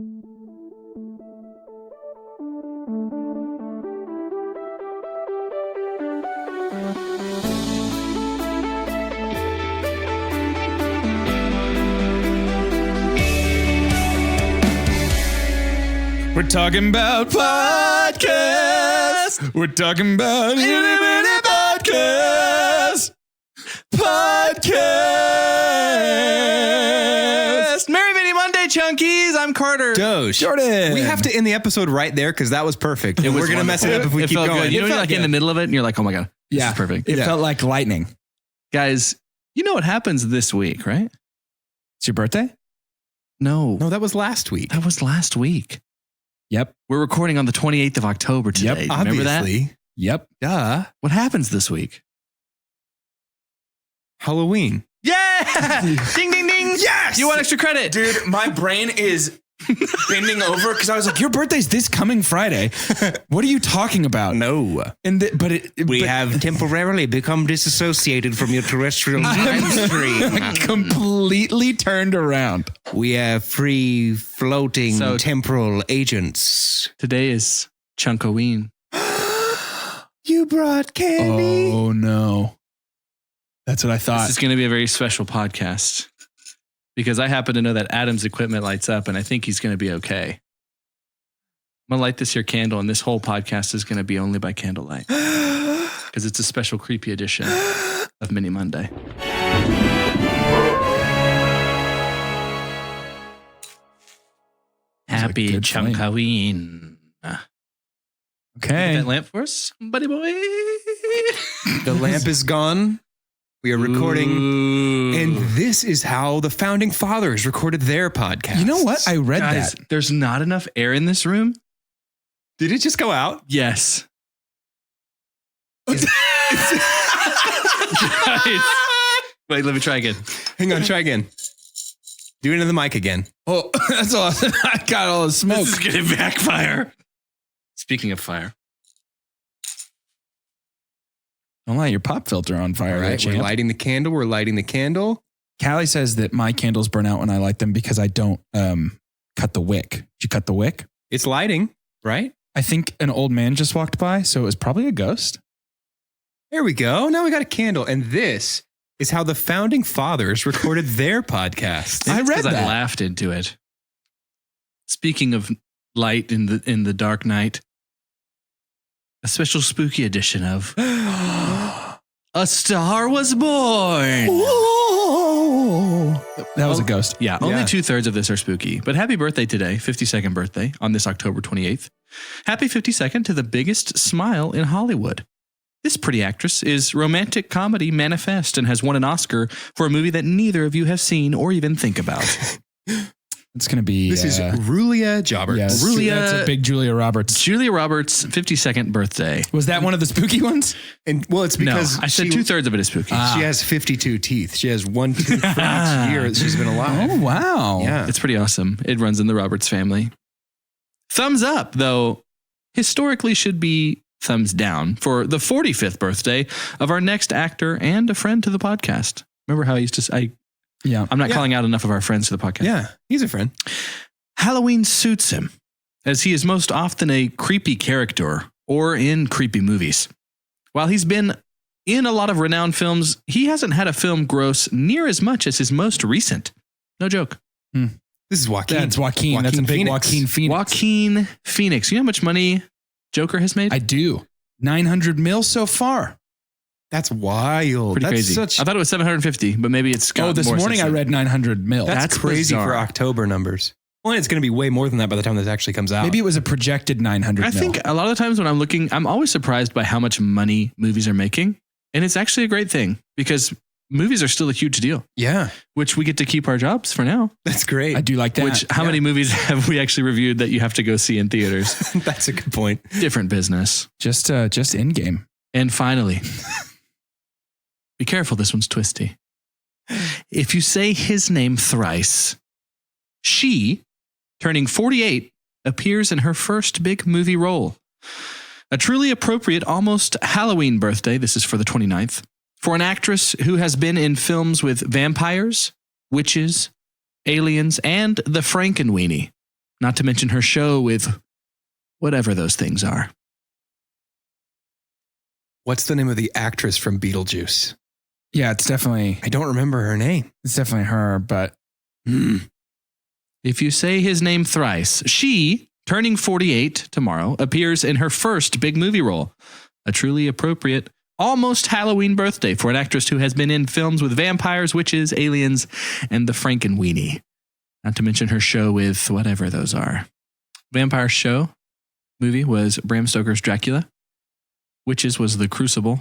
We're talking about podcasts. We're talking about podcasts. Podcast. Merry Mini Monday, Chunkies. I'm Carter. Doge. Jordan. We have to end the episode right there because that was perfect. And we're going to mess it up if we keep going. Good. You know, you're like in the middle of it and you're like, oh my God, this is perfect. It felt like lightning. Guys, you know what happens this week, right? It's your birthday? No, that was last week. That was last week. Yep. We're recording on the 28th of October today. Yep, Remember obviously. that? Yep. Duh. What happens this week? Halloween. Yeah! Ding, ding, ding. Yes! You want extra credit. Dude, my brain is bending over because I was like, your birthday's this coming Friday. What are you talking about? No. We have temporarily become disassociated from your terrestrial time stream. completely turned around. We are free floating So- temporal agents. Today is Chunkoween. You brought candy. Oh, no. That's what I thought. This is going to be a very special podcast because I happen to know that Adam's equipment lights up and I think he's going to be okay. I'm going to light this here candle and this whole podcast is going to be only by candlelight because it's a special creepy edition of Mini Monday. Happy good flame. Chunkoween. Okay. That lamp for us, buddy boy. The lamp is gone. We are recording. Ooh. And this is how the founding fathers recorded their podcast. You know what? I read Guys, that. there's not enough air in this room. Did it just go out? Yes. Guys. Wait, let me try again. Hang on, try again. Do it into the mic again. Oh, that's all. I got all the smoke. This is going to backfire. Speaking of fire. Don't light your pop filter on fire. All right, we're lighting the candle. We're lighting the candle. Callie says that my candles burn out when I light them because I don't cut the wick. Did you cut the wick? It's lighting, right? I think an old man just walked by, so it was probably a ghost. There we go. Now we got a candle. And this is how the founding fathers recorded their podcast. I read Because that. I laughed into it. Speaking of light in the dark night, a special spooky edition of A Star Was Born. That was a ghost. Yeah, only 2/3 of this are spooky. But happy birthday today, 52nd birthday on this October 28th. Happy 52nd to the biggest smile in Hollywood. This pretty actress is romantic comedy manifest and has won an Oscar for a movie that neither of you have seen or even think about. It's going to be... This is Rulia Jobberts. Yeah, that's a big Julia Roberts. Julia Roberts' 52nd birthday. Was that one of the spooky ones? And well, it's because I said 2/3 of it is spooky. she has 52 teeth. She has one tooth for each year that she's been alive. Oh, wow. Yeah. It's pretty awesome. It runs in the Roberts family. Thumbs up, though, historically should be thumbs down for the 45th birthday of our next actor and a friend to the podcast. Remember how I used to say, I'm not calling out enough of our friends to the podcast. Yeah, he's a friend. Halloween suits him, as he is most often a creepy character or in creepy movies. While he's been in a lot of renowned films, he hasn't had a film gross near as much as his most recent. No joke. This is Joaquin. That's Joaquin. That's a big Phoenix. Joaquin Phoenix. Joaquin Phoenix. You know how much money Joker has made? I do. 900 mil so far. That's wild. Pretty That's crazy. I thought it was 750, but maybe it's got this more morning since I then. read 900 mil. That's crazy bizarre. for October numbers. Well, it's going to be way more than that by the time this actually comes out. Maybe it was a projected 900 I mil. think a lot of times when I'm looking, I'm always surprised by how much money movies are making. And it's actually a great thing because movies are still a huge deal, Yeah, which we get to keep our jobs for now. that's great. I do like that. Which, how many movies have we actually reviewed that you have to go see in theaters? That's a good point. Different business. Just in game. And finally, be careful, this one's twisty. If you say his name thrice, she, turning 48, appears in her first big movie role. A truly appropriate, almost Halloween birthday, this is for the 29th, for an actress who has been in films with vampires, witches, aliens, and the Frankenweenie. Not to mention her show with whatever those things are. What's the name of the actress from Beetlejuice? Yeah, it's definitely I don't remember her name. her, but If you say his name thrice, she, turning 48 tomorrow, appears in her first big movie role. A truly appropriate, almost Halloween birthday for an actress who has been in films with vampires, witches, aliens, and the Frankenweenie. Not to mention her show with whatever those are. Vampire show movie was Bram Stoker's Dracula. Witches was The Crucible.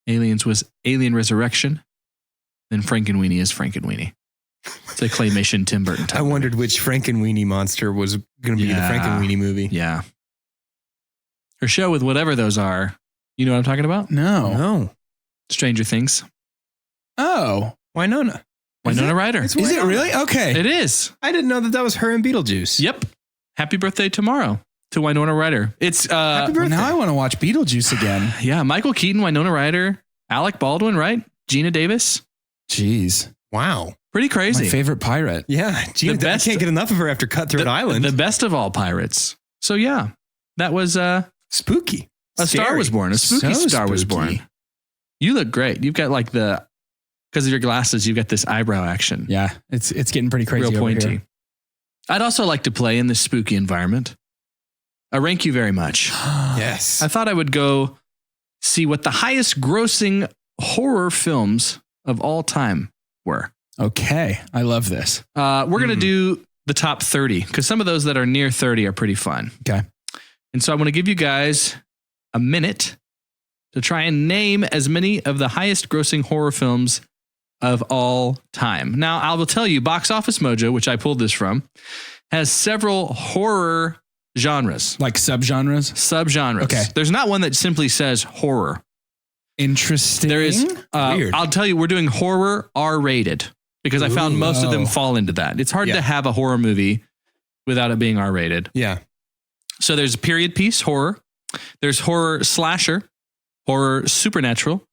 Aliens was Alien Resurrection. Then Frankenweenie is Frankenweenie. It's a claymation Tim Burton type. I wondered which Frankenweenie monster was going to be the Frankenweenie movie. Yeah. Her show with whatever those are. You know what I'm talking about? no. Stranger Things. Oh, Winona. Winona Ryder. It's is it Winona. really? Okay. It is. I didn't know that was her in Beetlejuice. Yep. Happy birthday tomorrow to Winona Ryder. It's Happy Well, birthday. now I want to watch Beetlejuice again. yeah, Michael Keaton, Winona Ryder, Alec Baldwin, right? Gina Davis. Jeez. Wow. Pretty crazy. My favorite pirate. Yeah. Gina, The best- I can't get enough of her after Cutthroat Island. The best of all pirates. So yeah, that was Spooky. a star Scary. was born. A spooky So star was spooky. born. You look great. You've got like because of your glasses, you've got this eyebrow action. Yeah, it's getting pretty crazy. Real over pointy. here. I'd also like to play in this spooky environment. I rank you very much. Yes. I thought I would go see what the highest grossing horror films of all time were. Okay, I love this. We're going to do the top 30 because some of those that are near 30 are pretty fun. Okay. And so I want to give you guys a minute to try and name as many of the highest grossing horror films of all time. Now, I will tell you, Box Office Mojo, which I pulled this from, has several horror genres, Like subgenres. subgenres. Okay. There's not one that simply says horror. Interesting. There is, Weird. I'll tell you, we're doing horror R-rated because I found most of them Oh. fall into that. It's hard Yeah. to have a horror movie without it being R-rated. Yeah. So there's period piece horror. There's horror slasher, horror supernatural,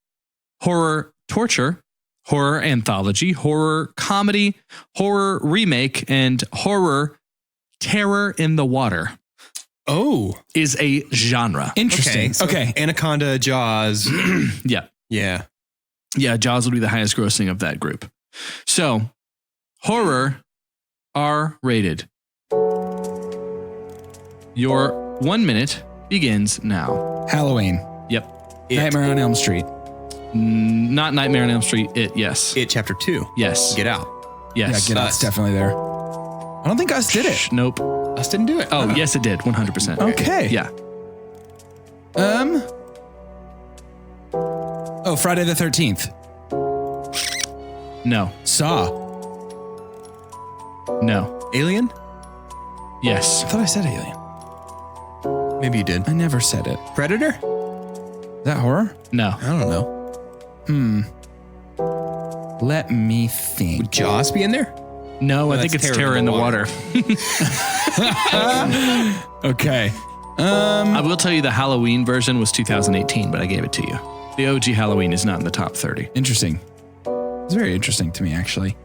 horror torture, horror anthology, horror comedy, horror remake, and horror terror in the water Oh. is a genre. Interesting. So Okay. Anaconda, Jaws. Yeah. Yeah. Yeah, Jaws would be the highest grossing of that group. So, horror R-rated. Your 1 minute begins now. Halloween. Yep. Nightmare on Elm Street. Not Nightmare on Elm Street. It, yes. It Chapter 2. Yes. Get Out. Yes. Yeah, Get Out's Us. definitely there. I don't think Us did it. Nope. Us didn't do it. Oh, yes, it did. 100%. Okay. Yeah. Oh, Friday the 13th. No. Saw. No. Alien? Yes. I thought I said Alien. Maybe you did. I never said it. Predator? Is that horror? No. I don't know. Let me think. Would Jaws be in there? No, I that's think it's Terror in the Water. Okay. I will tell you the Halloween version was 2018, but I gave it to you. The OG Halloween is not in the top 30. Interesting. It's very interesting to me, actually.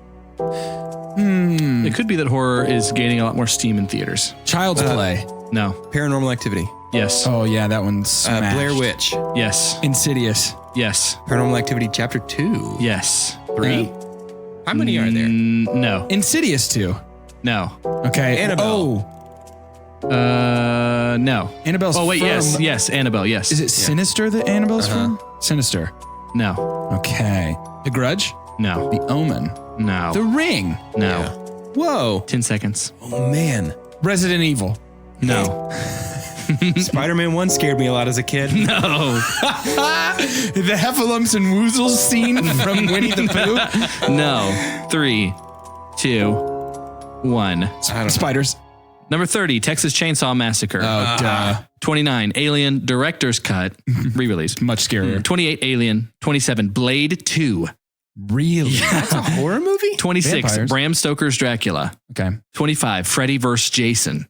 It could be that horror is gaining a lot more steam in theaters. Child's Play. No. Paranormal Activity. Yes. Oh, yeah, that one's smashed. Blair Witch. Yes. Insidious. Yes. Paranormal Activity Chapter 2. Yes. 3. How many are there? No. Insidious 2. No. Okay. Annabelle. No. Annabelle's Oh, wait, from- yes. Yes, Annabelle, yes. Is it Sinister that Annabelle's from? Sinister. No. Okay. The Grudge? No. The Omen. No. The Ring. No. Whoa. 10 seconds. Oh, man. Resident Evil. No. Spider-Man 1 scared me a lot as a kid. No. The Heffalumps and Woozles scene from Winnie the Pooh. No. 3, 2, 1. I don't know. Spiders. Number 30, Texas Chainsaw Massacre. Oh, duh. 29, Alien Director's Cut, re-release. Much scarier. 28, Alien. 27, Blade 2. Really? That's a horror movie? 26, Vampires. Bram Stoker's Dracula. Okay. 25, Freddy vs. Jason.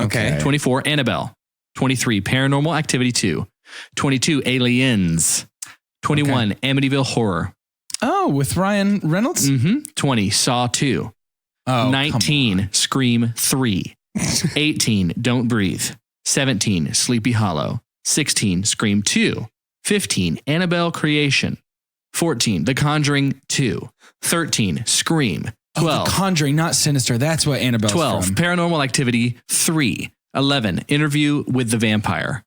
Okay. 24, Annabelle. 23, Paranormal Activity 2. 22, Aliens. 21, Amityville Horror. Oh, with Ryan Reynolds? 20, Saw 2. Oh, 19, Scream 3. 18, Don't Breathe. 17, Sleepy Hollow. 16, Scream 2. 15, Annabelle Creation. 14, The Conjuring 2. 13, Scream. 12, The Conjuring, not Sinister. That's what Annabelle's 12, from. Paranormal Activity 3. 11, Interview with the Vampire.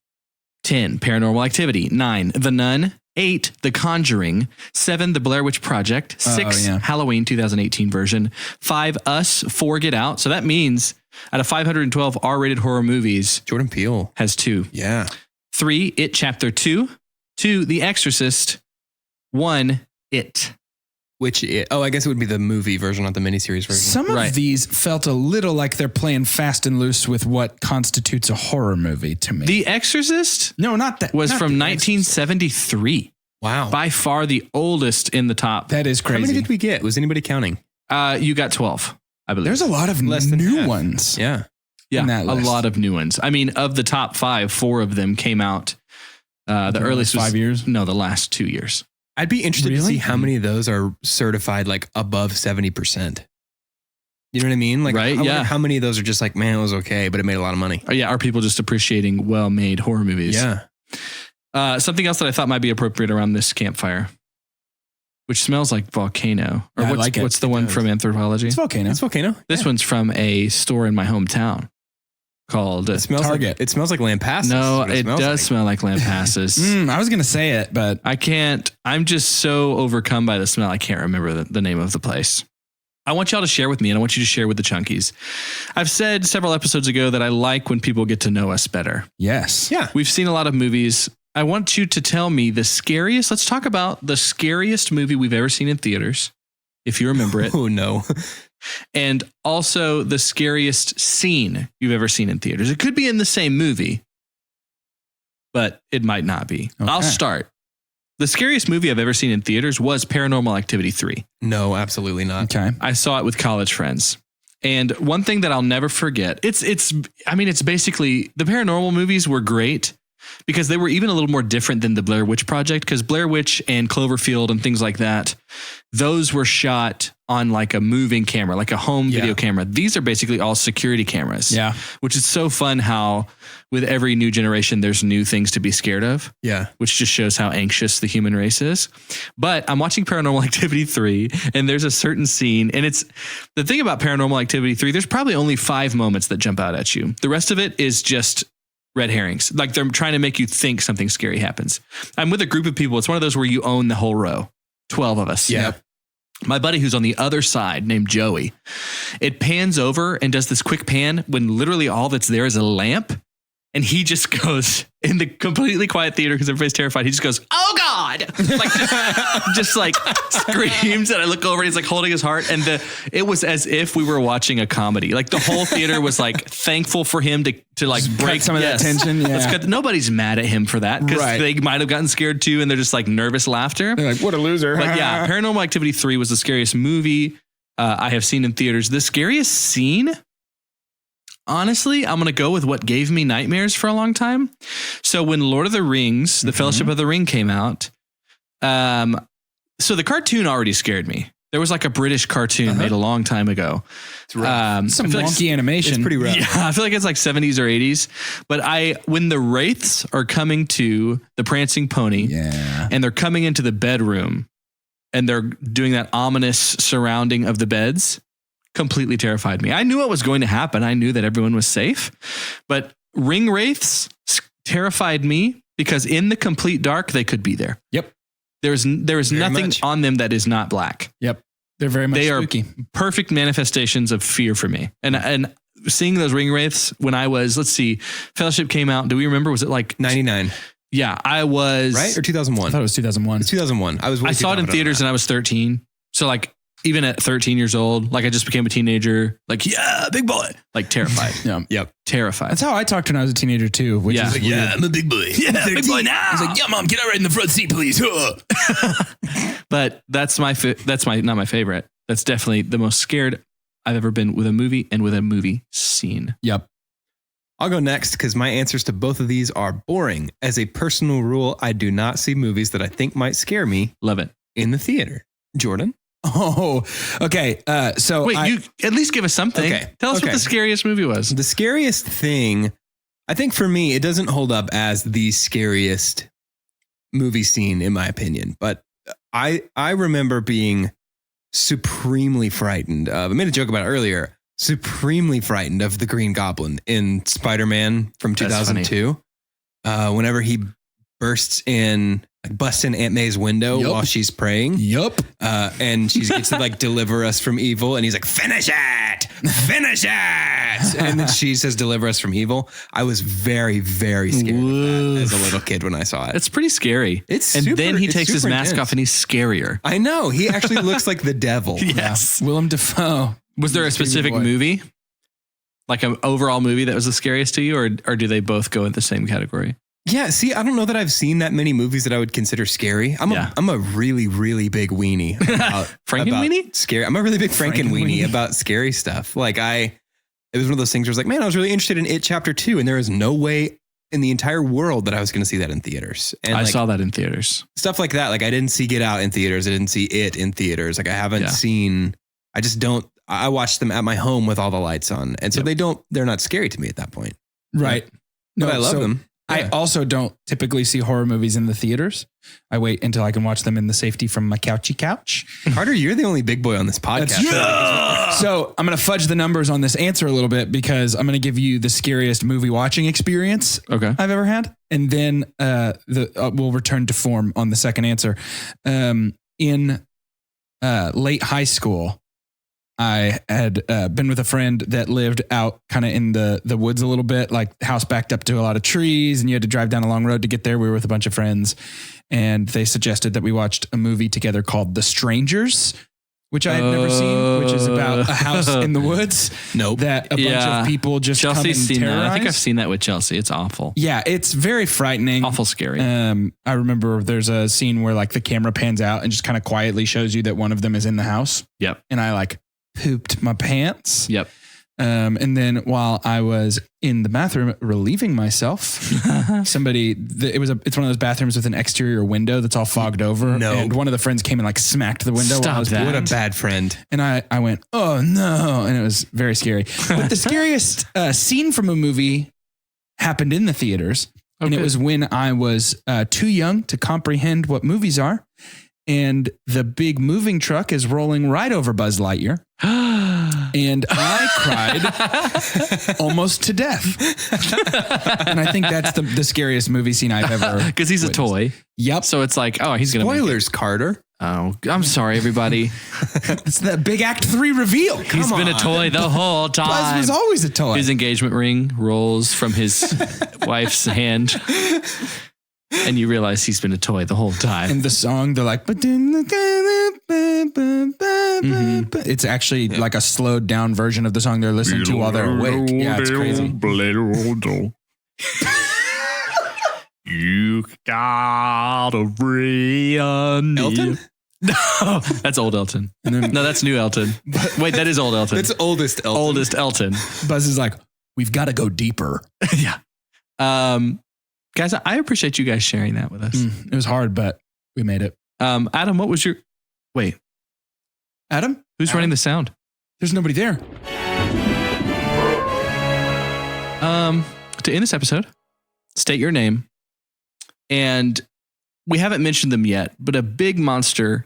10, Paranormal Activity. 9, The Nun. 8, The Conjuring. 7, The Blair Witch Project. 6, Halloween 2018 version. 5, Us. 4, Get Out. So that means out of 512 R-rated horror movies, Jordan Peele has 2. Yeah. 3, It Chapter 2. 2, The Exorcist. 1, It. I guess it would be the movie version, not the miniseries version. Some of these felt a little like they're playing fast and loose with what constitutes a horror movie to me. The Exorcist no, not that. was not from The 1973. Wow. By far the oldest in the top. That is How crazy. many did we get? Was anybody counting? You got 12, I believe. There's a lot of Less than new half. ones. Yeah. Yeah, in that a list. lot of new ones. I mean, of the top 5, 4 of them came out. The earliest was 5 years? No, the last 2 years. I'd be interested to Really? see how many of those are certified like above 70%. You know what I mean? Like, Right, I wonder yeah. how many of those are just like, man, it was okay, but it made a lot of money. Yeah, are people just appreciating well-made horror movies? Yeah. Something else that I thought might be appropriate around this campfire, which smells like volcano. Or Yeah, I what's, like it. what's the It one does. from Anthropology? It's Volcano. It's Volcano. This one's from a store in my hometown called. It smells Target. like, it smells like Lampasas. No, is what it smells does like. smell like Lampasas. I was going to say it, but I can't. I'm just so overcome by the smell. I can't remember the name of the place. I want y'all to share with me, and I want you to share with the Chunkies. I've said several episodes ago that I like when people get to know us better. yes. Yeah. We've seen a lot of movies. I want you to tell me the scariest. Let's talk about the scariest movie we've ever seen in theaters, if you remember it. Oh, no. And also the scariest scene you've ever seen in theaters. It could be in the same movie, but it might not be. Okay. I'll start. The scariest movie I've ever seen in theaters was Paranormal Activity 3. No, absolutely not. Okay. I saw it with college friends. And one thing that I'll never forget, it's basically the paranormal movies were great because they were even a little more different than the Blair Witch Project, because Blair Witch and Cloverfield and things like that, those were shot on like a moving camera, like a home video camera. These are basically all security cameras. Yeah. Which is so fun how with every new generation, there's new things to be scared of, Yeah. which just shows how anxious the human race is. But I'm watching Paranormal Activity 3, and there's a certain scene, and it's the thing about Paranormal Activity 3, there's probably only 5 moments that jump out at you. The rest of it is just red herrings. Like they're trying to make you think something scary happens. I'm with a group of people. It's one of those where you own the whole row. 12 of us. Yeah. My buddy who's on the other side named Joey, it pans over and does this quick pan when literally all that's there is a lamp. And he just goes in the completely quiet theater because everybody's terrified. He just goes, "Oh God!" Like just like screams. And I look over and he's like holding his heart. And it was as if we were watching a comedy. Like the whole theater was like thankful for him to like break some of that tension. Yeah. Let's cut. Nobody's mad at him for that because Right. they might have gotten scared too. And they're just like nervous laughter. They're like, what a loser. But yeah, Paranormal Activity 3 was the scariest movie I have seen in theaters. The scariest scene, honestly, I'm going to go with what gave me nightmares for a long time. So when Lord of the Rings, The Fellowship of the Ring came out, so the cartoon already scared me. There was like a British cartoon made a long time ago. It's rough. Some I feel like wonky animation. It's pretty rough. yeah, I feel like it's like 70s or 80s. But when the wraiths are coming to the prancing pony Yeah. and they're coming into the bedroom and they're doing that ominous surrounding of the beds, completely terrified me. I knew what was going to happen. I knew that everyone was safe, but ring wraiths terrified me because in the complete dark, they could be there. Yep. There is Very nothing much. on them that is not black. Yep. They're very much They are spooky. perfect manifestations of fear for me. And seeing those ring wraiths when I was, let's see, Fellowship came out. Do we remember? Was it like 99, Yeah, I was right? Or I 2001? thought it was 2001. 2001. I was. I saw it in theaters and I was 13. So like even at 13 years old, like I just became a teenager, like, yeah, big boy, like terrified, Yeah. Yep. terrified. That's how I talked when I was a teenager too, which Yeah. is Like, weird. I'm a big boy. Yeah, big boy now. I was like, yeah, mom, get out right in the front seat, please. But that's not my favorite. That's definitely the most scared I've ever been with a movie and with a movie scene. Yep. I'll go next because my answers to both of these are boring. As a personal rule, I do not see movies that I think might scare me Love it. in the theater. Jordan? Oh, okay. So Wait, you at least give us something. Okay. Tell us what Okay. the scariest movie was. The scariest thing, I think for me, it doesn't hold up as the scariest movie scene in my opinion, but I remember being supremely frightened of, I made a joke about it earlier, supremely frightened of the Green Goblin in Spider-Man from That's funny. 2002. Whenever he busts in Aunt May's window Yup. while she's praying. Yup. And she gets to like deliver us from evil. And he's like, finish it, finish it. And then she says, deliver us from evil. I was very, very scared of that as a little kid when I saw it. It's pretty scary. It's and super- then he it's takes his super mask intense. off and he's scarier. I know. He actually looks like the devil. Yes. Willem Dafoe. Was there a He's creepy specific boy. movie? Like an overall movie that was the scariest to you, or do they both go in the same category? Yeah. See, I don't know that I've seen that many movies that I would consider scary. I'm a really, really big weenie. About, Frankenweenie? Scary. I'm a really big Frankenweenie Frankenweenie. about scary stuff. Like it was one of those things where I was like, man, I was really interested in It Chapter 2, and there is no way in the entire world that I was going to see that in theaters. And I like, saw that in theaters. stuff like that. Like I didn't see Get Out in theaters. I didn't see It in theaters. Like I haven't seen, I watched them at my home with all the lights on. And so they're not scary to me at that point. Right. But I love them. I also don't typically see horror movies in the theaters. I wait until I can watch them in the safety from my couchy couch. Carter, you're the only big boy on this podcast. So I'm going to fudge the numbers on this answer a little bit because I'm going to give you the scariest movie watching experience Okay. I've ever had. And then we'll return to form on the second answer. In late high school, I had been with a friend that lived out kind of in the woods a little bit, like the house backed up to a lot of trees and you had to drive down a long road to get there. We were with a bunch of friends and they suggested that we watched a movie together called The Strangers, which I had never seen, which is about a house in the woods that a bunch of people just come and Chelsea's seen terrorize. that. I think I've seen that with Chelsea. It's awful. Yeah, it's very frightening. Awful scary. I remember there's a scene where like the camera pans out and just kind of quietly shows you that one of them is in the house. Yep. And I like pooped my pants. Yep. And then while I was in the bathroom relieving myself, it's one of those bathrooms with an exterior window that's all fogged over. No. And one of the friends came and like smacked the window. while Stop I was that. What a pooping. bad friend. And I went, oh no. And it was very scary. But the scariest scene from a movie happened in the theaters. And it Okay. was when I was too young to comprehend what movies are. And the big moving truck is rolling right over Buzz Lightyear. And I cried almost to death. And I think that's the scariest movie scene I've ever. Because he's a witnessed. toy. Yep. So it's like, oh, he's going to. Spoilers, Carter. Oh, I'm sorry, everybody. It's the big Act 3 reveal. He's been a toy the whole Buzz time. was always a toy. His engagement ring rolls from his wife's hand. And you realize he's been a toy the whole time. And the song, they're like, it's actually like a slowed down version of the song they're listening to while they're awake. Yeah, it's crazy. You gotta bring Elton? No, that's old Elton. No, that's new Elton. Wait, that is old Elton. It's oldest Elton. Oldest Elton. Buzz is like, we've got to go deeper. Yeah. Guys, I appreciate you guys sharing that with us. It was hard, but we made it. Adam, what was your... Wait, Adam? who's running the sound? There's nobody there. To end this episode, state your name. And we haven't mentioned them yet, but a big monster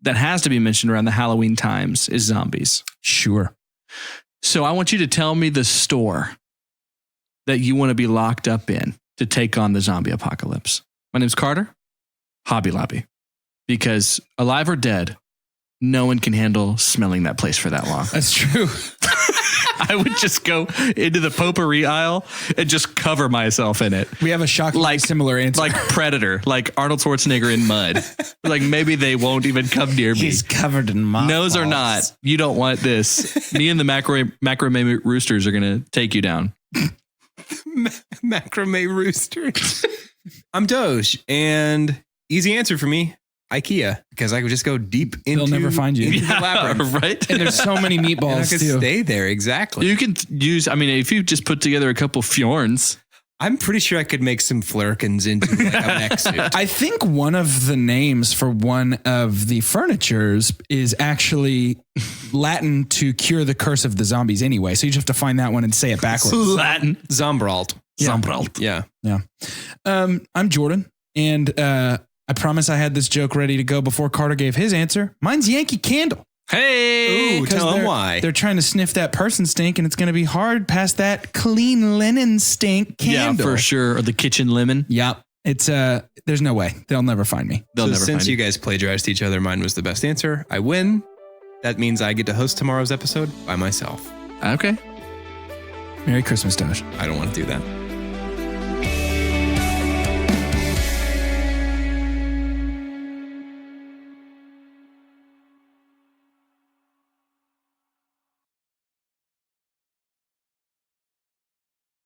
that has to be mentioned around the Halloween times is zombies. Sure. So I want you to tell me the store that you want to be locked up in to take on the zombie apocalypse. My name's Carter, Hobby Lobby. Because alive or dead, no one can handle smelling that place for that long. That's true. I would just go into the potpourri aisle and just cover myself in it. We have a shockingly similar answer. Like Predator, like Arnold Schwarzenegger in mud. Like maybe they won't even come near me. He's covered in mothballs. Nose or not, you don't want this. Me and the macrame roosters are going to take you down. Macrame roosters. I'm Doge, and easy answer for me, IKEA, because I could just go deep into. They'll never find you. into the labyrinth. Right? And there's so many And I meatballs could too. stay there exactly. You can use, I mean, if you just put together a couple fjorns, I'm pretty sure I could make some flirkins into like a mech suit. I think one of the names for one of the furnitures is actually Latin to cure the curse of the zombies anyway. So you just have to find that one and say it backwards. Latin. Zombralt. Zombralt. Yeah. I'm Jordan, and I promise I had this joke ready to go before Carter gave his answer. Mine's Yankee Candle. Hey. Ooh, tell them they're- why. They're trying to sniff that person stink, and it's going to be hard past that clean linen stink candle. Yeah, for sure. Or the kitchen lemon. Yep. It's there's no way. They'll never find me. They'll So never since find you guys plagiarized each other, mine was the best answer. I win. That means I get to host tomorrow's episode by myself. Okay. Merry Christmas, Doge. I don't want to do that.